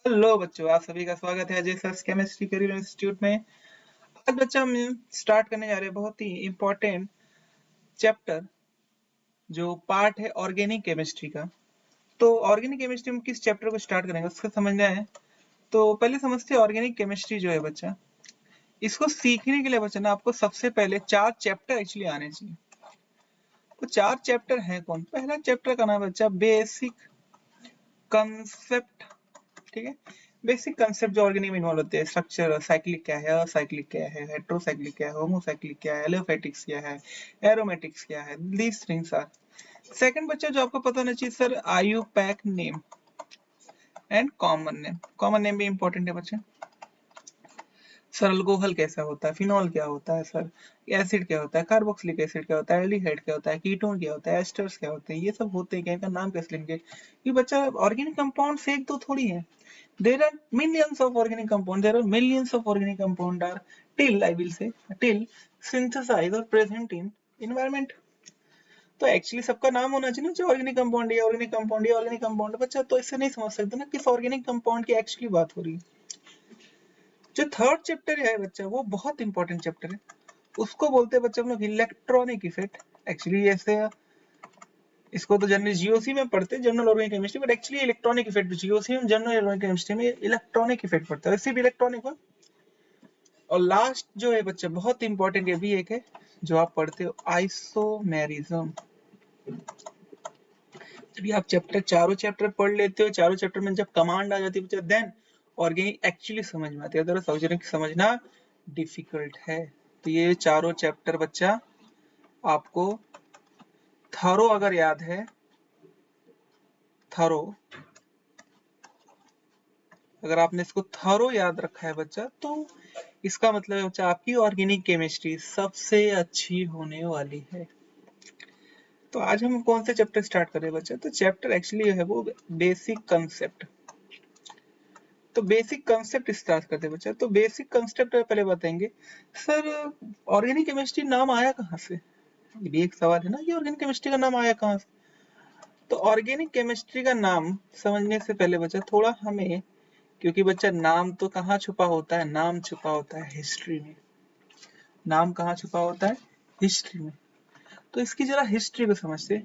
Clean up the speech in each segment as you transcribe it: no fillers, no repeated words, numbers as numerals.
Hello बच्चों, आप सभी का स्वागत है Ajay sir chemistry career institute में। आज बच्चा हम स्टार्ट करने जा रहे हैं बहुत ही इम्पोर्टेंट चैप्टर, जो पार्ट है ऑर्गेनिक केमिस्ट्री का। तो ऑर्गेनिक केमिस्ट्री में किस चैप्टर को स्टार्ट करेंगे उसका समझना है। तो पहले समझते हैं ऑर्गेनिक केमिस्ट्री जो है बच्चा, इसको सीखने के लिए बच्चा ना आपको सबसे पहले 4 चैप्टर एक्चुअली आने चाहिए। तो 4 चैप्टर हैं कौन? पहला चैप्टर का नाम है बच्चा बेसिक कंसेप्ट। ठीक है, बेसिक कंसेप्ट जो ऑर्गेनिक में इन्वॉल्व होते हैं। स्ट्रक्चर, साइक्लिक क्या है, असाइक्लिक क्या है, हेट्रोसाइक्लिक क्या है, होमोसाइक्लिक क्या है, एलोफेटिक्स क्या है, एरोमेटिक्स क्या है, दीस थिंग्स आर। सेकंड बच्चा जो आपको पता होना चाहिए sir, IUPAC name and common name. Common name भी इंपॉर्टेंट है बच्चे। सर अल्कोहल कैसा होता है, फिनॉल क्या होता है सर, एसिड क्या होता है, कार्बोक्सिलिक एसिड क्या होता है, एल्डिहाइड क्या होता है, कीटोन क्या होता है, एस्टर्स क्या होते हैं, ये सब होते हैं क्या, इनका नाम कैसे लेंगे। ये बच्चा ऑर्गेनिक कंपाउंड से एक दो थोड़ी है। There are millions of organic compounds. There are millions of organic compound are till I will say till synthesized or present in environment. तो एक्चुअली सबका नाम होना चाहिए ना, जो ऑर्गेनिक कंपाउंड है, ऑर्गेनिक कंपाउंड है, ऑर्गेनिक कंपाउंड है बच्चा। तो इससे नहीं समझ सकते ना किस ऑर्गेनिक कंपाउंड की एक्चुअली बात हो रही है। जो थर्ड चैप्टर है बच्चा, वो बहुत इंपॉर्टेंट चैप्टर है। उसको बोलते हैं बच्चा हम लोग इलेक्ट्रॉनिक इफेक्ट। एक्चुअली ऐसे इसको तो जनरल जीओसी में पढ़ते हैं, general organic chemistry, but actually electronic effect GOC में, जनरल ऑर्गेनिक केमिस्ट्री में इलेक्ट्रॉनिक इफेक्ट पड़ता है, सिर्फ इलेक्ट्रॉनिक हो। और लास्ट जो है बच्चा बहुत इंपॉर्टेंट, ये भी एक है जो आप पढ़ते हो, आइसोमेरिज्म। जब आप चैप्टर चारों चैप्टर पढ़ लेते हो, चारों चैप्टर में जब कमांड आ जाती है बच्चा, देन ऑर्गेनिक एक्चुअली समझ में आती है, अदरवाइज ऑर्गेनिक समझना डिफिकल्ट है। तो ये चारों चैप्टर बच्चा आपको थरो अगर याद है, थरो अगर आपने इसको थरो याद रखा है बच्चा, तो इसका मतलब है बच्चा आपकी ऑर्गेनिक केमिस्ट्री सबसे अच्छी होने वाली है। तो आज हम कौन से चैप्टर स्टार्ट कर रहे हैं बच्चा? तो चैप्टर एक्चुअली है वो बेसिक कंसेप्ट। तो बेसिक कंसेप्ट स्टार्ट करते हैं बच्चा। तो बेसिक कंसेप्ट पहले बताएंगे सर, ऑर्गेनिक केमिस्ट्री नाम आया कहाँ से? ये भी एक सवाल है ना कि ऑर्गेनिक केमिस्ट्री का नाम आया कहाँ से। तो ऑर्गेनिक केमिस्ट्री का नाम समझने से पहले बच्चा थोड़ा हमें, क्योंकि बच्चा नाम तो कहाँ छुपा होता है, नाम छुपा होता है हिस्ट्री में। नाम कहाँ छुपा होता है? हिस्ट्री में। तो इसकी जरा हिस्ट्री को समझते।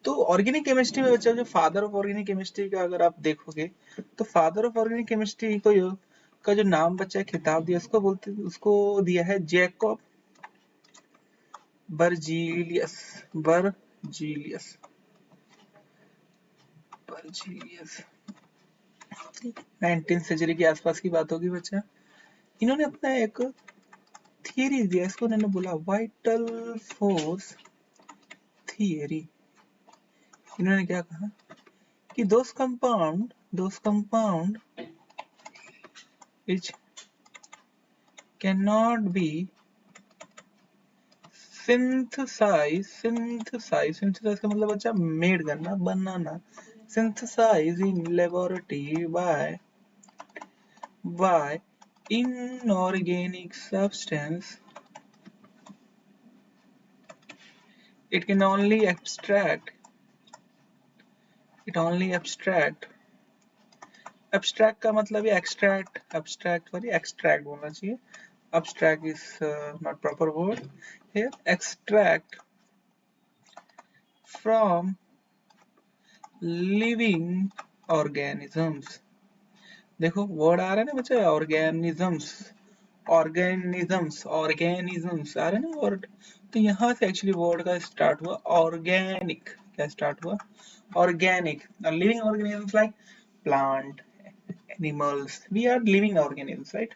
तो ऑर्गेनिक केमिस्ट्री में बच्चा जो फादर ऑफ ऑर्गेनिक केमिस्ट्री का अगर आप देखोगे, तो फादर ऑफ ऑर्गेनिक केमिस्ट्री को का जो नाम बच्चा खिताब दिया, उसको बोलते, उसको दिया है Jacob Berzelius. Berzelius, Berzelius 19th century के आसपास की बात होगी बच्चा। इन्होंने अपना एक थियरी दिया, इसको उन्होंने बोला वाइटल फोर्स थियरी। इन्होंने क्या कहा कि those compound which cannot be synthesize का मतलब बच्चा मेड करना, बनाना, synthesize in laboratory by inorganic substance, it can only abstract, it only abstract, abstract का मतलब है extract, abstract सॉरी extract बोलना चाहिए, abstract is not proper word here, extract from living organisms। देखो वर्ड आ रहा है ना बच्चा, ऑर्गेनिजम्स, ऑर्गेनिजम्स आ रहे हैं ना वर्ड। तो यहाँ से एक्चुअली वर्ड का स्टार्ट हुआ ऑर्गेनिक। क्या स्टार्ट हुआ? Organic. Living organisms like plant, animals, we are living organisms, right.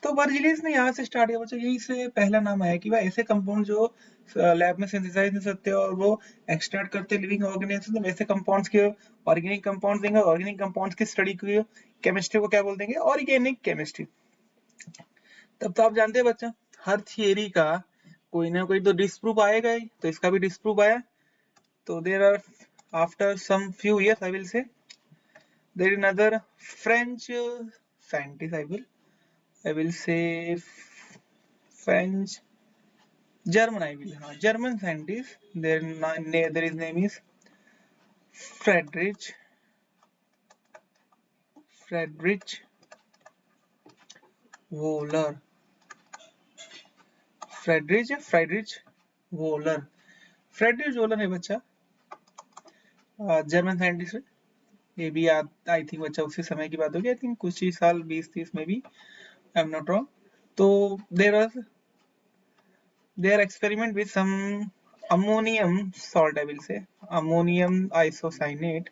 तो वर्जिलियस ने यहाँ से स्टार्ट किया बच्चा, यही से पहला नाम आया कि भाई ऐसे कंपाउंड जो लैब में सिंथेसाइज नहीं सकते और वो एक्सट्रैक्ट करते लिविंग ऑर्गेनिज्म, तो वैसे कंपाउंड्स के ऑर्गेनिक कंपाउंड्स देंगे। ऑर्गेनिक कंपाउंड्स की स्टडी की केमिस्ट्री को क्या बोल देंगे? Organic chemistry. तब तो आप जानते हैं बच्चा, हर थियरी का कोई ना कोई तो डिस्प्रूव आएगा ही, तो इसका भी डिस्प्रूव आया। तो there are, after some few years I will say, there is another French scientist, I will say French, German, I will, German scientist. Their his name is Friedrich Friedrich volar, Friedrich volar, Friedrich volar है बच्चा, German scientist. ये भी I think बच्चा उसी समय की बात होगी, आई थिंक कुछ ही साल 20-30 में भी, आई एम नॉट रॉन्ग। तो there experiment with some ammonium salt, I will say ammonium isocyanate,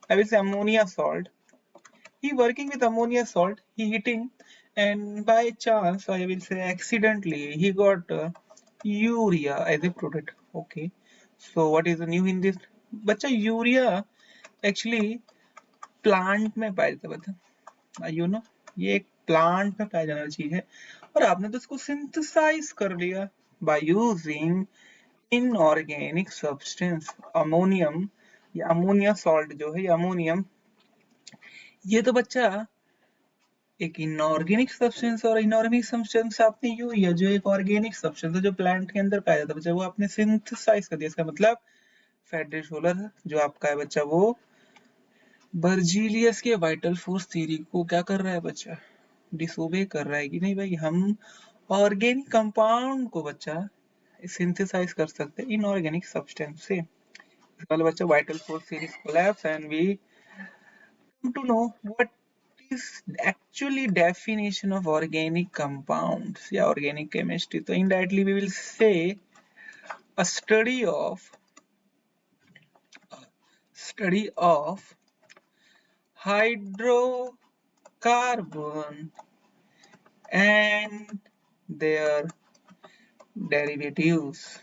I will say ammonia salt. He working with ammonia salt, he hitting, and by chance, I will say accidentally, he got urea as a product. Okay. So what is the new in this? बच्चा urea actually plant में पाया जाता है बच्चा, you know, ये एक plant में पाया जाने वाली चीज है, और आपने तो इसको सिंथेसाइज कर लिया by using inorganic substance ammonium. या अमोनिया सॉल्ट जो है, ये अमोनियम, ये तो बच्चा एक इनऑर्गेनिक सब्सटेंस, और इनऑर्गेनिक सब्सटेंस आपने यूरिया जो एक ऑर्गेनिक सब्सटेंस है जो प्लांट के अंदर पाया जाता है बच्चा, वो आपने सिंथेसाइज कर दिया। इसका मतलब फ्रेडरिच वोलर जो आपका है बच्चा, वो बर्जीलियस के वाइटल फोर्स थ्योरी को क्या कर रहा है बच्चा, डिसोबे कर रहा है कि नहीं भाई, हम ऑर्गेनिक कंपाउंड को बच्चा सिंथेसाइज कर सकते हैं इनऑर्गेनिक सब्सटेंस से। बच्चा vital force theory collapse and we come to know what is actually definition of organic compounds या organic chemistry. तो indirectly we will say a study of hydrocarbon and their derivatives.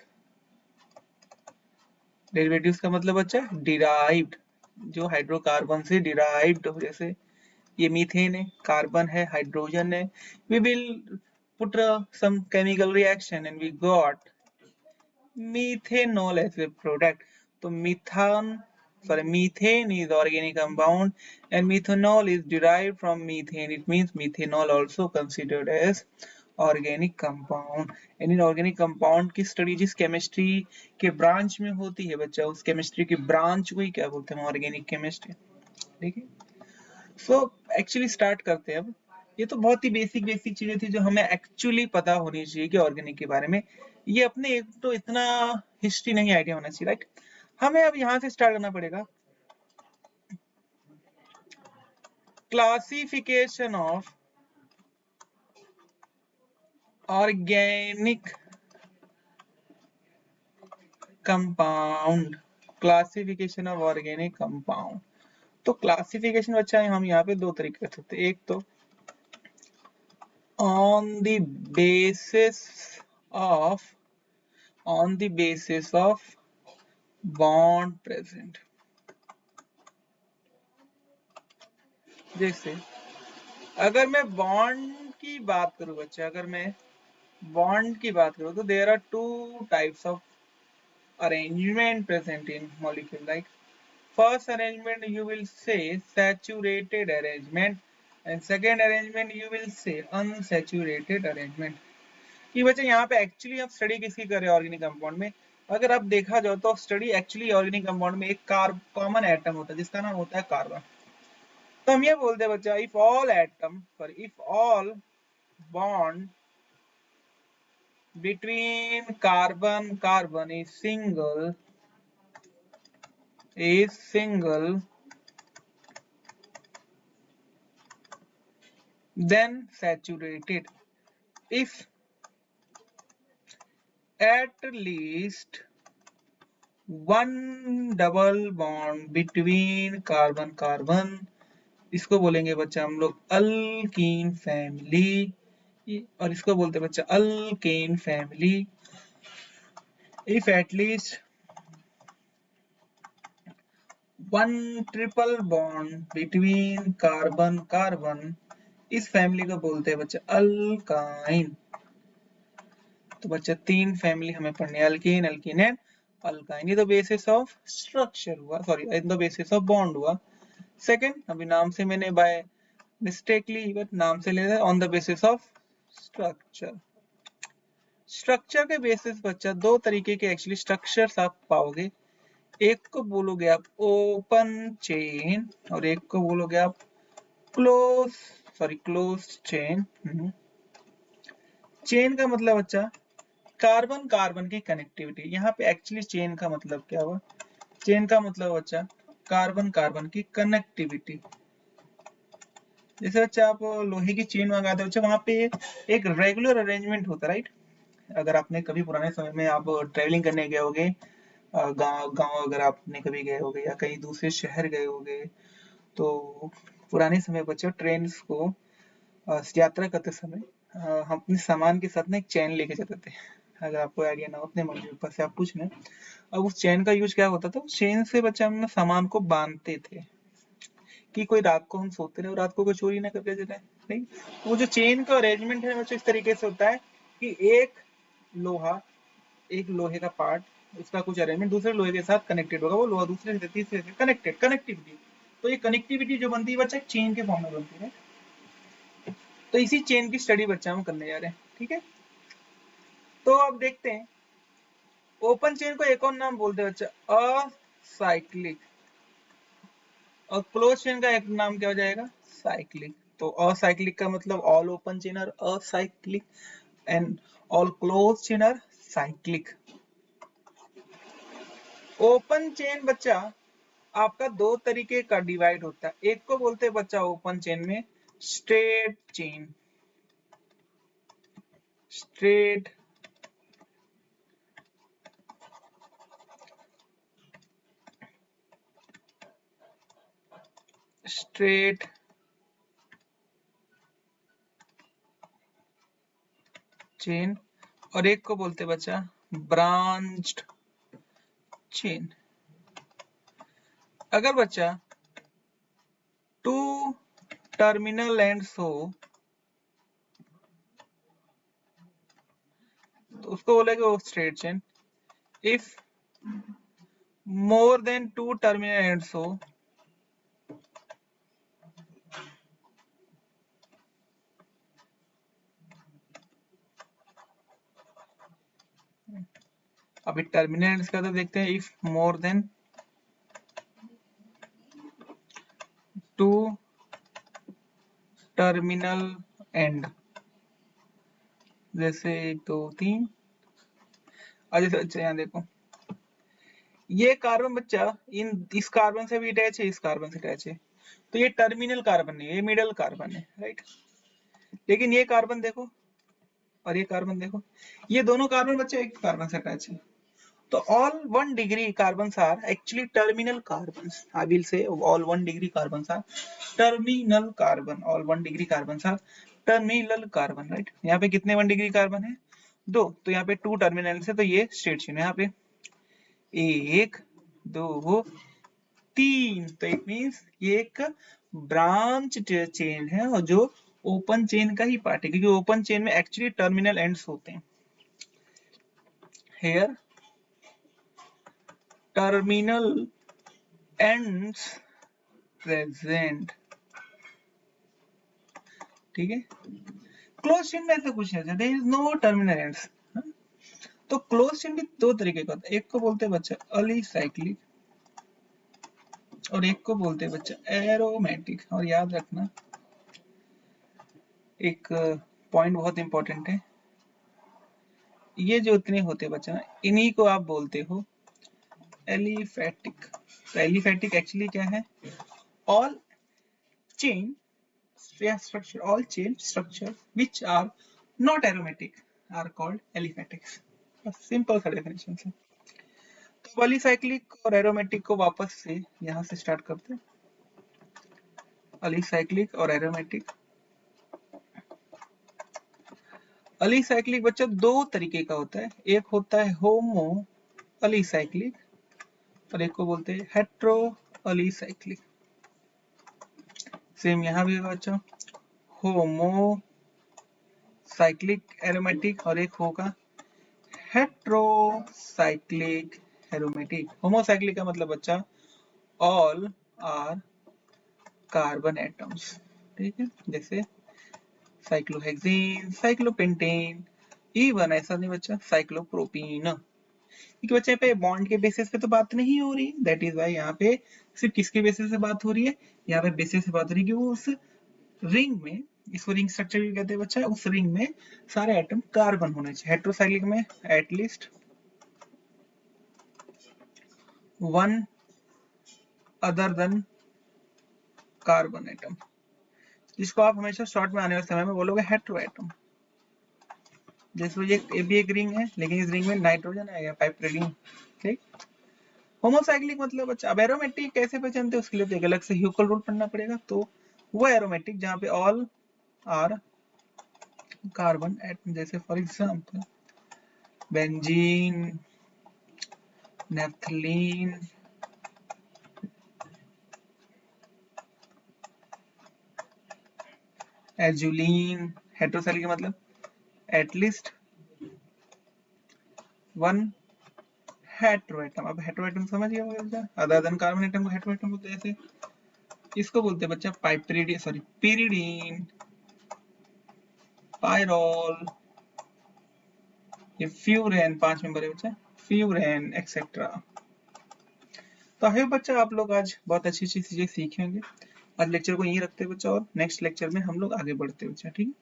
derivatives का मतलब बच्चा derived, जो hydrocarbon से derived हो, जैसे ये मीथेन है, कार्बन है, हाइड्रोजन है, we will put some chemical reaction and we got methanol as a product. तो methane is organic compound and methanol is derived from methane. It means methanol also considered as organic compound. यानी inorganic compound की study जिस chemistry के branch में होती है बच्चा, उस केमिस्ट्री की ब्रांच को ही क्या बोलते हैं, ऑर्गेनिक केमिस्ट्री। ठीक है, सो एक्चुअली स्टार्ट करते हैं अब। ये तो बहुत ही बेसिक चीजें थी जो हमें एक्चुअली पता होनी चाहिए कि ऑर्गेनिक के बारे में। ये अपने एक तो इतना हिस्ट्री नहीं आइडिया होना चाहिए, राइट। हमें अब यहाँ से स्टार्ट करना पड़ेगा classification of organic compound, classification of organic compound. तो क्लासिफिकेशन बच्चा हम यहाँ पे दो तरीके कर सकते हैं। एक तो on the basis of bond present। जैसे अगर मैं बॉन्ड की बात करूं बच्चा, अगर मैं बॉन्ड की बात करूं तो there are two types of arrangement present in molecule, like first arrangement you will say saturated arrangement and second arrangement you will say unsaturated arrangement। कि बच्चे यहाँ पे एक्चुअली आप स्टडी किसकी कर रहे हैं ऑर्गेनिक कंपाउंड में, अगर आप देखा जाओ तो स्टडी एक्चुअली ऑर्गेनिक कंपाउंड में एक कॉमन एटम होता है जिसका नाम होता है कार्बन। तो हम ये बोलते हैं बच्चा, if all bond between carbon is single then saturated, if at least one double bond between carbon, इसको बोलेंगे बच्चा हम लोग अल्कीन फैमिली, और इसको बोलते हैं बच्चा alkane family. If at least one triple bond between carbon, इस फैमिली को बोलते हैं बच्चा अल्काइन। तो बच्चा तीन फैमिली हमें पढ़नी है, अल्कीन, अल्कीन एंड अल्काइन। ये तो बेसिस ऑफ स्ट्रक्चर हुआ, सॉरी ये तो बेसिस ऑफ बॉन्ड हुआ। सेकंड, अभी नाम से मैंने बाय मिस्टेकली बट नाम से ले on the basis of structure. Structure के बेसिस बच्चा दो तरीके के एक्चुअली स्ट्रक्चर्स आप पाओगे, एक को बोलोगे आप ओपन चेन और एक को बोलोगे आप क्लोज क्लोज चेन। चेन का मतलब बच्चा कार्बन कार्बन की कनेक्टिविटी। यहाँ पे एक्चुअली चेन का मतलब क्या हुआ? चेन का मतलब बच्चा कार्बन कार्बन की कनेक्टिविटी। जैसे बच्चा आप लोहे की चेन मंगाते हो बच्चा, वहां पे एक रेगुलर अरेंजमेंट होता है, राइट? अगर आपने कभी पुराने समय में आप ट्रेवलिंग करने गए होगे, गांव गांव अगर आपने कभी गए होगे या कहीं दूसरे शहर गए होगे, तो पुराने समय बच्चों ट्रेन को यात्रा करते समय हम अपने सामान के साथ ना एक चैन लेके जाते थे। अगर आपको आइडिया ना हो अपने मम्मी पापा से आप पूछ लें। अब उस चैन का यूज क्या होता था? उस चैन से बच्चे हम ना सामान को बांधते थे कि कोई रात को हम सोते रहे और रात को कोई चोरी ना करके जाए। नहीं, वो जो चेन का अरेंजमेंट है बच्चों इस तरीके से होता है कि लोहा एक लोहे का पार्ट, उसका कुछ अरेंजमेंट दूसरे लोहे के साथ कनेक्टेड होगा, वो लोहा दूसरे से तीसरे से कनेक्टेड, कनेक्टिविटी। तो ये कनेक्टिविटी जो बनती है बच्चा चेन के फॉर्म में बनती है। तो इसी चेन की स्टडी बच्चा हम करने जा रहे हैं, ठीक है? तो अब देखते हैं, ओपन चेन को एक और नाम बोलते हैं बच्चा असाइक्लिक, और क्लोज चेन का एक नाम क्या हो जाएगा? साइक्लिक। तो असाइक्लिक का मतलब all open chain are acyclic and all close chain are cyclic. Open chain बच्चा आपका दो तरीके का डिवाइड होता है। एक को बोलते हैं बच्चा ओपन चेन में straight chain, straight straight chain, और एक को बोलते हैं बच्चा ब्रांच्ड चेन। अगर बच्चा टू टर्मिनल एंड्स हो तो उसको बोलेंगे वो straight chain. If more than two terminal ends हो अभी टर्मिनल एंड्स का तो देखते हैं। If more than two terminal end, जैसे 1 2 3। अच्छा अच्छा, यहाँ देखो, ये कार्बन बच्चा इस कार्बन से भी अटैच है, इस कार्बन से अटैच है, तो ये टर्मिनल कार्बन नहीं है, ये मिडल कार्बन है, राइट? लेकिन ये कार्बन देखो और ये कार्बन देखो, ये दोनों कार्बन बच्चे एक कार्बन से अटैच है। तो all 1 degree carbons are actually terminal carbons. I will say all 1 degree carbons are terminal carbon. All 1 degree carbons are terminal carbon, right? यहाँ पे कितने 1 डिग्री कार्बन है? 2। तो यहाँ पे 2 टर्मिनल से, तो ये स्ट्रेट चेन है। यहाँ पे 1 2 3, तो इट मीन्स ये एक ब्रांच चेन है, और जो ओपन चेन का ही पार्ट है, क्योंकि ओपन चेन में एक्चुअली टर्मिनल एंड्स होते हैं। हेयर टर्मिनल एंड्स प्रेजेंट, ठीक है? क्लोज चेन में ऐसा कुछ नहीं होता, there is no terminal ends. तो क्लोज चेन भी दो तरीके का होता है, एक को बोलते हैं बच्चा अलीसाइक्लिक और एक को बोलते हैं बच्चा एरोमेटिक। और याद रखना एक पॉइंट बहुत इंपॉर्टेंट है, ये जो इतने होते हैं बच्चा, इन्हीं को आप बोलते हो एलिफैटिक। तो एलिफैटिक एक्चुअली क्या है? All chain structure, all chain structure which are not aromatic are called aliphatics। Simple सा डेफिनेशन है। तो अलीसाइक्लिक और एरोमेटिक को वापस से यहाँ से स्टार्ट करते हैं। अलीसाइक्लिक और एरोमेटिक। अलीसाइक्लिक बच्चा दो तरीके का होता है, एक होता है होमो अलीसाइक्लिक और एक को बोलते हैं हेट्रो अलीसाइक्लिक। सेम यहाँ भी होगा बच्चा, होमो साइक्लिक एरोमेटिक और एक होगा हेट्रोसाइक्लिक एरोमेटिक। होमोसाइक्लिक का मतलब बच्चा ऑल आर कार्बन एटम्स, ठीक है? जैसे साइक्लोहेक्सेन, साइक्लोपेंटेन, इवन ऐसा नहीं बच्चा साइक्लोप्रोपीन। क्योंकि बच्चे पे बॉन्ड के बेसिस पे तो बात नहीं हो रही, दैट इज वाई यहाँ पे सिर्फ किसके बेसिस से बात हो रही है? यहाँ पे बेसिस से बात हो रही है कि वो उस रिंग में, इसको रिंग स्ट्रक्चर भी कहते हैं बच्चा, उस रिंग में सारे एटम कार्बन होने चाहिए। हेट्रोसाइक्लिक में at least one other than carbon atom, जिसको आप हमेशा शॉर्ट में आने वाले समय में बोलोगे हेट्रो एटम। जैसे ये भी एक रिंग है, लेकिन इस रिंग में नाइट्रोजन आएगा, पाइपरीडीन। ठीक। होमोसाइक्लिक मतलब बच्चा, अब एरोमेटिक कैसे पहचानते हैं उसके लिए तो एक अलग से ह्यूकल रूल पढ़ना पड़ेगा। तो वो एरोमेटिक जहाँ पे ऑल आर कार्बन एटम, जैसे for example benzene, naphthalene, azulene. Heterocyclic मतलब एटलीस्ट वन हेट्रो एटम। अब हेट्रो एटम समझ गया होगा, अदर देन कार्बन एटम को हेट्रो एटम बोलते हैं। जैसे इसको बोलते हैं बच्चा पाइपरीडीन, सॉरी पिरीडीन, पायरोल, ये फ्यूरेन, 5 मेंबर है बच्चा, फ्यूरेन एक्सेट्रा। तो आई होप बच्चा आप लोग आज बहुत अच्छी अच्छी चीजें सीखे होंगे। आज लेक्चर को यहीं रखते हैं बच्चा, और नेक्स्ट लेक्चर में हम लोग आगे बढ़ते हैं बच्चा। ठीक है,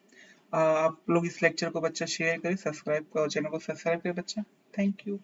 आप लोग इस लेक्चर को बच्चा शेयर करें, सब्सक्राइब करो, चैनल को सब्सक्राइब करें बच्चा। Thank you.